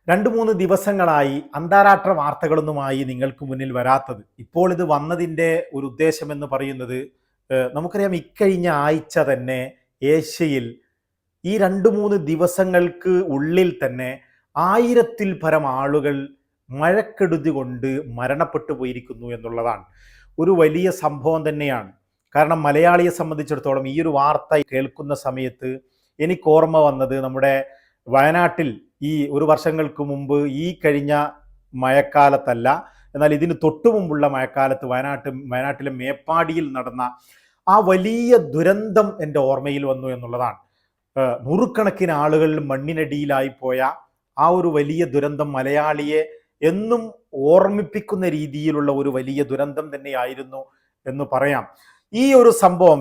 2-3 ദിവസങ്ങളായി അന്താരാഷ്ട്ര വാർത്തകളൊന്നുമായി നിങ്ങൾക്ക് മുന്നിൽ വരാത്തത്. ഇപ്പോൾ ഇത് വന്നതിൻ്റെ ഒരു ഉദ്ദേശമെന്ന് പറയുന്നത് നമുക്കറിയാം ഇക്കഴിഞ്ഞ ആഴ്ച തന്നെ ഏഷ്യയിൽ ഈ 2-3 ദിവസങ്ങൾക്ക് ഉള്ളിൽ തന്നെ 1000-ൽ പരം ആളുകൾ മഴക്കെടുതി കൊണ്ട് മരണപ്പെട്ടു പോയിരിക്കുന്നു എന്നുള്ളതാണ്. ഒരു വലിയ സംഭവം തന്നെയാണ്. കാരണം മലയാളിയെ സംബന്ധിച്ചിടത്തോളം ഈ ഒരു വാർത്ത കേൾക്കുന്ന സമയത്ത് എനിക്ക് ഓർമ്മ വന്നത് നമ്മുടെ വയനാട്ടിൽ ഈ ഒരു വർഷങ്ങൾക്ക് മുമ്പ് ഈ കഴിഞ്ഞ മഴക്കാലത്തല്ല, എന്നാൽ ഇതിന് തൊട്ടു മുമ്പുള്ള മഴക്കാലത്ത് വയനാട്ടിലെ മേപ്പാടിയിൽ നടന്ന ആ വലിയ ദുരന്തം എൻ്റെ ഓർമ്മയിൽ വന്നു എന്നുള്ളതാണ്. നൂറുകണക്കിന് ആളുകൾ മണ്ണിനടിയിലായി പോയ ആ ഒരു വലിയ ദുരന്തം മലയാളിയെ എന്നും ഓർമ്മിപ്പിക്കുന്ന രീതിയിലുള്ള ഒരു വലിയ ദുരന്തം തന്നെയായിരുന്നു എന്ന് പറയാം. ഈ ഒരു സംഭവം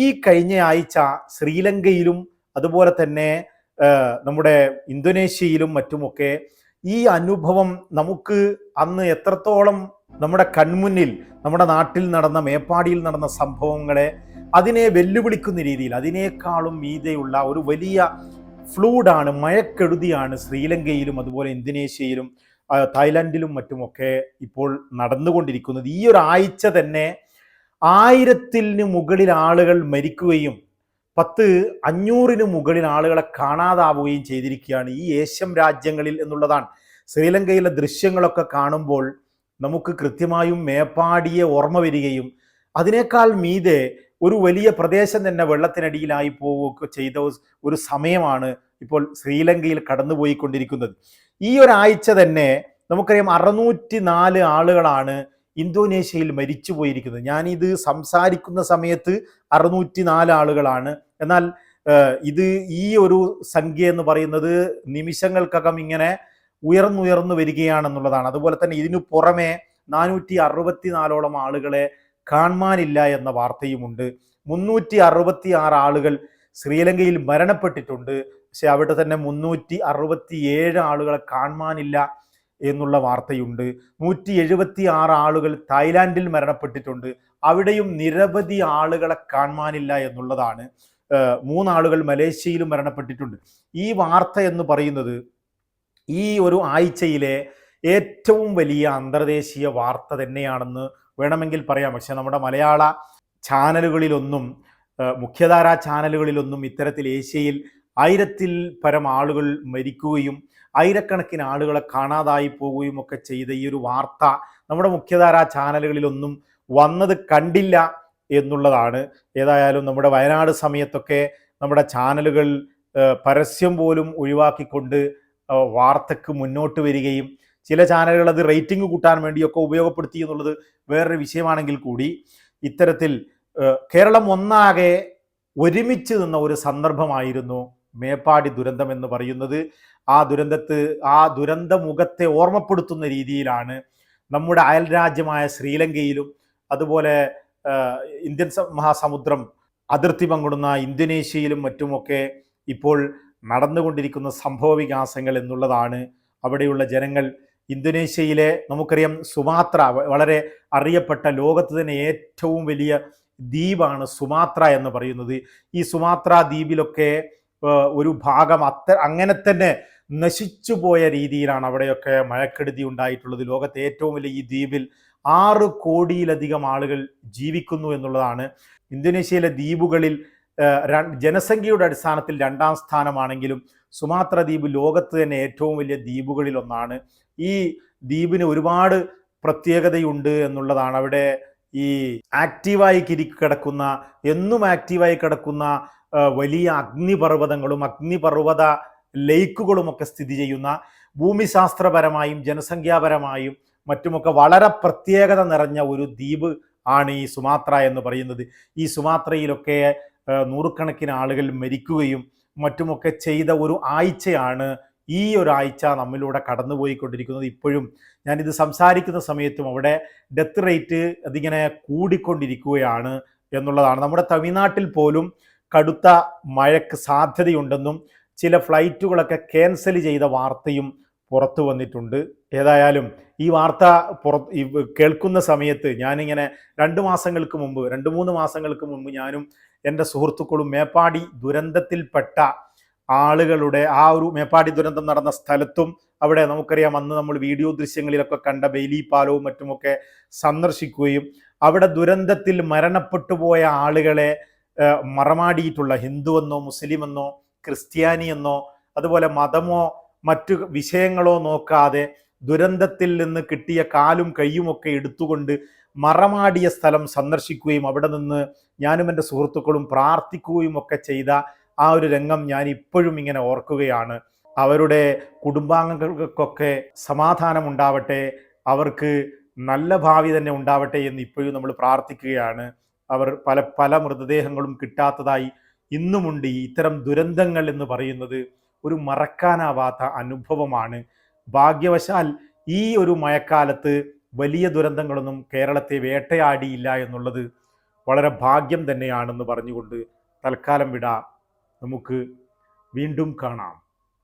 ഈ കഴിഞ്ഞ ആഴ്ച ശ്രീലങ്കയിലും അതുപോലെ തന്നെ നമ്മുടെ ഇന്തോനേഷ്യയിലും മറ്റുമൊക്കെ ഈ അനുഭവം നമുക്ക് അന്ന് എത്രത്തോളം നമ്മുടെ കൺമുന്നിൽ നമ്മുടെ നാട്ടിൽ നടന്ന മേപ്പാടിയിൽ നടന്ന സംഭവങ്ങളെ അതിനെ വെല്ലുവിളിക്കുന്ന രീതിയിൽ അതിനേക്കാളും മീതെയുള്ള ഒരു വലിയ ഫ്ലൂഡാണ്, മഴക്കെടുതിയാണ് ശ്രീലങ്കയിലും അതുപോലെ ഇന്തോനേഷ്യയിലും തായ്ലാൻഡിലും മറ്റുമൊക്കെ ഇപ്പോൾ നടന്നുകൊണ്ടിരിക്കുന്നത്. ഈ ഒരു ആഴ്ച തന്നെ 1000-ന് മുകളിൽ ആളുകൾ മരിക്കുകയും 500-ന് മുകളിൽ ആളുകളെ കാണാതാവുകയും ചെയ്തിരിക്കുകയാണ് ഈ ഏഷ്യൻ രാജ്യങ്ങളിൽ എന്നുള്ളതാണ്. ശ്രീലങ്കയിലെ ദൃശ്യങ്ങളൊക്കെ കാണുമ്പോൾ നമുക്ക് കൃത്യമായും മേപ്പാടിയെ ഓർമ്മ വരികയും അതിനേക്കാൾ മീതെ ഒരു വലിയ പ്രദേശം തന്നെ വെള്ളത്തിനടിയിലായി പോവുകയൊക്കെ ചെയ്ത ഒരു സമയമാണ് ഇപ്പോൾ ശ്രീലങ്കയിൽ കടന്നുപോയിക്കൊണ്ടിരിക്കുന്നത്. ഈ ഒരാഴ്ച തന്നെ നമുക്കറിയാം 604 ആളുകളാണ് ഇന്തോനേഷ്യയിൽ മരിച്ചു പോയിരിക്കുന്നത്. ഞാനിത് സംസാരിക്കുന്ന സമയത്ത് 604 ആളുകളാണ്. എന്നാൽ ഇത് ഈ ഒരു സംഖ്യ എന്ന് പറയുന്നത് നിമിഷങ്ങൾക്കകം ഇങ്ങനെ ഉയർന്നുയർന്നു വരികയാണെന്നുള്ളതാണ്. അതുപോലെ തന്നെ ഇതിനു പുറമെ 464ഓളം ആളുകളെ കാണാനില്ല എന്ന വാർത്തയുമുണ്ട്. 366 ആളുകൾ ശ്രീലങ്കയിൽ മരണപ്പെട്ടിട്ടുണ്ട്. പക്ഷെ അവിടെ തന്നെ 367 ആളുകളെ കാണാനില്ല എന്നുള്ള വാർത്തയുണ്ട്. 176 ആളുകൾ തായ്ലാൻഡിൽ മരണപ്പെട്ടിട്ടുണ്ട്. അവിടെയും നിരവധി ആളുകളെ കാണാനില്ല എന്നുള്ളതാണ്. 3 ആളുകൾ മലേഷ്യയിലും മരണപ്പെട്ടിട്ടുണ്ട്. ഈ വാർത്ത എന്ന് പറയുന്നത് ഈ ഒരു ആഴ്ചയിലെ ഏറ്റവും വലിയ അന്തർദേശീയ വാർത്ത തന്നെയാണെന്ന് വേണമെങ്കിൽ പറയാം. പക്ഷെ നമ്മുടെ മലയാള ചാനലുകളിലൊന്നും മുഖ്യധാരാ ചാനലുകളിലൊന്നും ഇത്തരത്തിൽ ഏഷ്യയിൽ 1000-ൽ പരം ആളുകൾ മരിക്കുകയും ആയിരക്കണക്കിന് ആളുകളെ കാണാതായി പോവുകയും ഒക്കെ ചെയ്ത ഈ ഒരു വാർത്ത നമ്മുടെ മുഖ്യധാരാ ചാനലുകളിലൊന്നും വന്നത് കണ്ടില്ല എന്നുള്ളതാണ്. ഏതായാലും നമ്മുടെ വയനാട് സമയത്തൊക്കെ നമ്മുടെ ചാനലുകൾ പരസ്യം പോലും ഒഴിവാക്കിക്കൊണ്ട് വാർത്തക്ക് മുന്നോട്ട് വരികയും ചില ചാനലുകൾ അത് റേറ്റിംഗ് കൂട്ടാൻ വേണ്ടിയൊക്കെ ഉപയോഗപ്പെടുത്തി എന്നുള്ളത് വേറൊരു വിഷയമാണെങ്കിൽ കൂടി ഇത്തരത്തിൽ കേരളം ഒന്നാകെ ഒരുമിച്ച് നിന്ന ഒരു സന്ദർഭമായിരുന്നു മേപ്പാടി ദുരന്തം എന്ന് പറയുന്നത്. ആ ദുരന്തമുഖത്തെ ഓർമ്മപ്പെടുത്തുന്ന രീതിയിലാണ് നമ്മുടെ അയൽ രാജ്യമായ ശ്രീലങ്കയിലും അതുപോലെ ഇന്ത്യൻ മഹാസമുദ്രം അതിർത്തി പങ്കിടുന്ന ഇന്തോനേഷ്യയിലും മറ്റുമൊക്കെ ഇപ്പോൾ നടന്നുകൊണ്ടിരിക്കുന്ന സംഭവ വികാസങ്ങൾ എന്നുള്ളതാണ്. അവിടെയുള്ള ജനങ്ങൾ ഇന്തോനേഷ്യയിലെ നമുക്കറിയാം സുമാത്ര വളരെ അറിയപ്പെട്ട ലോകത്ത് തന്നെ ഏറ്റവും വലിയ ദ്വീപാണ് സുമാത്ര എന്ന് പറയുന്നത്. ഈ സുമാത്ര ദ്വീപിലൊക്കെ ഒരു ഭാഗം അങ്ങനെ തന്നെ നശിച്ചു പോയ രീതിയിലാണ് അവിടെയൊക്കെ മഴക്കെടുതി ഉണ്ടായിട്ടുള്ളത്. ലോകത്തെ ഏറ്റവും വലിയ ഈ ദ്വീപിൽ 6 കോടിയിലധികം ആളുകൾ ജീവിക്കുന്നു എന്നുള്ളതാണ്. ഇന്തോനേഷ്യയിലെ ദ്വീപുകളിൽ ജനസംഖ്യയുടെ അടിസ്ഥാനത്തിൽ 2ാം സ്ഥാനമാണെങ്കിലും സുമാത്ര ദ്വീപ് ലോകത്ത് തന്നെ ഏറ്റവും വലിയ ദ്വീപുകളിൽ ഒന്നാണ്. ഈ ദ്വീപിന് ഒരുപാട് പ്രത്യേകതയുണ്ട് എന്നുള്ളതാണ്. അവിടെ ഈ ആക്റ്റീവായി കിടക്കുന്ന എന്നും ആക്റ്റീവായി കിടക്കുന്ന വലിയ അഗ്നിപർവ്വതങ്ങളും അഗ്നിപർവ്വത ലേക്കുകളും ഒക്കെ സ്ഥിതി ചെയ്യുന്ന ഭൂമിശാസ്ത്രപരമായും ജനസംഖ്യാപരമായും മറ്റുമൊക്കെ വളരെ പ്രത്യേകത നിറഞ്ഞ ഒരു ദ്വീപ് ആണ് ഈ സുമാത്ര എന്ന് പറയുന്നത്. ഈ സുമാത്രയിലൊക്കെ നൂറുകണക്കിന് ആളുകൾ മരിക്കുകയും മറ്റുമൊക്കെ ചെയ്ത ഒരു ആഴ്ചയാണ് ഈ ഒരാഴ്ച നമ്മിലൂടെ കടന്നുപോയിക്കൊണ്ടിരിക്കുന്നത്. ഇപ്പോഴും ഞാനിത് സംസാരിക്കുന്ന സമയത്തും അവിടെ ഡെത്ത് റേറ്റ് അതിങ്ങനെ കൂടിക്കൊണ്ടിരിക്കുകയാണ് എന്നുള്ളതാണ്. നമ്മുടെ തമിഴ്നാട്ടിൽ പോലും കടുത്ത മഴയ്ക്ക് സാധ്യതയുണ്ടെന്നും ചില ഫ്ലൈറ്റുകളൊക്കെ ക്യാൻസൽ ചെയ്ത വാർത്തയും പുറത്തു വന്നിട്ടുണ്ട്. ഏതായാലും ഈ വാർത്ത കേൾക്കുന്ന സമയത്ത് ഞാനിങ്ങനെ 2 മാസങ്ങൾക്ക് മുമ്പ് 2-3 മാസങ്ങൾക്ക് മുമ്പ് ഞാനും എൻ്റെ സുഹൃത്തുക്കളും മേപ്പാടി ദുരന്തത്തിൽപ്പെട്ട ആളുകളുടെ ആ ഒരു മേപ്പാടി ദുരന്തം നടന്ന സ്ഥലത്തും അവിടെ നമുക്കറിയാം അന്ന് നമ്മൾ വീഡിയോ ദൃശ്യങ്ങളിലൊക്കെ കണ്ട ബെയിലി പാലവും മറ്റുമൊക്കെ സന്ദർശിക്കുകയും അവിടെ ദുരന്തത്തിൽ മരണപ്പെട്ടു പോയ ആളുകളെ മറമാടിയിട്ടുള്ള ഹിന്ദുവെന്നോ മുസ്ലിമെന്നോ ക്രിസ്ത്യാനിയെന്നോ അതുപോലെ മതമോ മറ്റു വിഷയങ്ങളോ നോക്കാതെ ദുരന്തത്തിൽ നിന്ന് കിട്ടിയ കാലും കൈയുമൊക്കെ എടുത്തുകൊണ്ട് മറമാടിയ സ്ഥലം സന്ദർശിക്കുകയും അവിടെ നിന്ന് ഞാനും എൻ്റെ സുഹൃത്തുക്കളും പ്രാർത്ഥിക്കുകയും ഒക്കെ ചെയ്ത ആ ഒരു രംഗം ഞാൻ ഇപ്പോഴും ഇങ്ങനെ ഓർക്കുകയാണ്. അവരുടെ കുടുംബാംഗങ്ങൾക്കൊക്കെ സമാധാനം ഉണ്ടാവട്ടെ, അവർക്ക് നല്ല ഭാവി തന്നെ ഉണ്ടാവട്ടെ എന്ന് ഇപ്പോഴും നമ്മൾ പ്രാർത്ഥിക്കുകയാണ്. അവർ പല പല മൃതദേഹങ്ങളും കിട്ടാത്തതായി ഇന്നുമുണ്ട്. ഇത്തരം ദുരന്തങ്ങൾ എന്ന് പറയുന്നത് ഒരു മറക്കാനാവാത്ത അനുഭവമാണ്. ഭാഗ്യവശാൽ ഈ ഒരു മഴക്കാലത്ത് വലിയ ദുരന്തങ്ങളൊന്നും കേരളത്തെ വേട്ടയാടിയില്ല എന്നുള്ളത് വളരെ ഭാഗ്യം തന്നെയാണെന്ന് പറഞ്ഞുകൊണ്ട് തൽക്കാലം വിടാം. നമുക്ക് വീണ്ടും കാണാം.